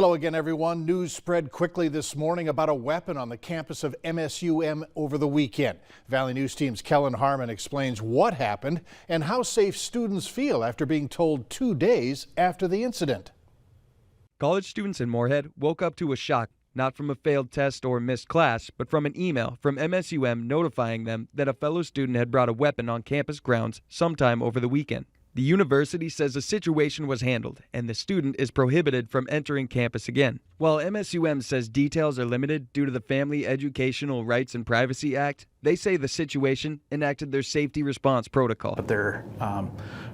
Hello again, everyone. News spread quickly this morning about a weapon on the campus of MSUM over the weekend. Valley News Team's Kellen Harmon explains what happened and how safe students feel after being told 2 days after the incident. College students in Moorhead woke up to a shock, not from a failed test or missed class, but from an email from MSUM notifying them that a fellow student had brought a weapon on campus grounds sometime over the weekend. The university says the situation was handled and the student is prohibited from entering campus again. While MSUM says details are limited due to the Family Educational Rights and Privacy Act, they say the situation enacted their safety response protocol. But there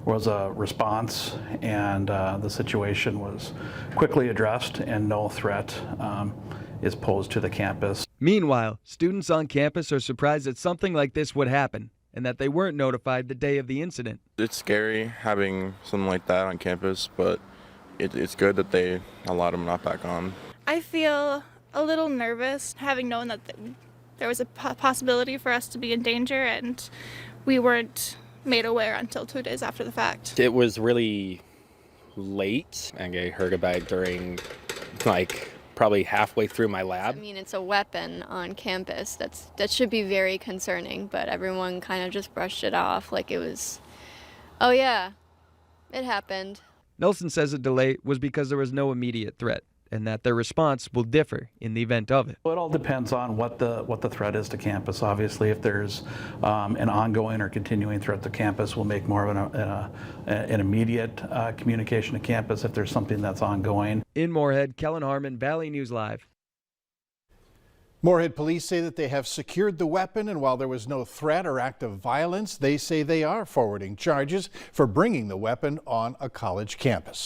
was a response, and the situation was quickly addressed, and no threat is posed to the campus. Meanwhile, students on campus are surprised that something like this would happen and that they weren't notified the day of the incident. It's scary having something like that on campus, but it's good that they allowed them not back on. I feel a little nervous having known that there was a possibility for us to be in danger, and we weren't made aware until 2 days after the fact. It was really late, and I heard about it during probably halfway through my lab. I mean, it's a weapon on campus. That should be very concerning, but everyone kind of just brushed it off like it was, oh yeah, it happened. Nelson says the delay was because there was no immediate threat and that their response will differ in the event of it. Well, it all depends on what the threat is to campus. Obviously, if there's an ongoing or continuing threat to campus, we'll make more of an immediate communication to campus if there's something that's ongoing. In Moorhead, Kellen Harmon, Valley News Live. Moorhead police say that they have secured the weapon, and while there was no threat or act of violence, they say they are forwarding charges for bringing the weapon on a college campus.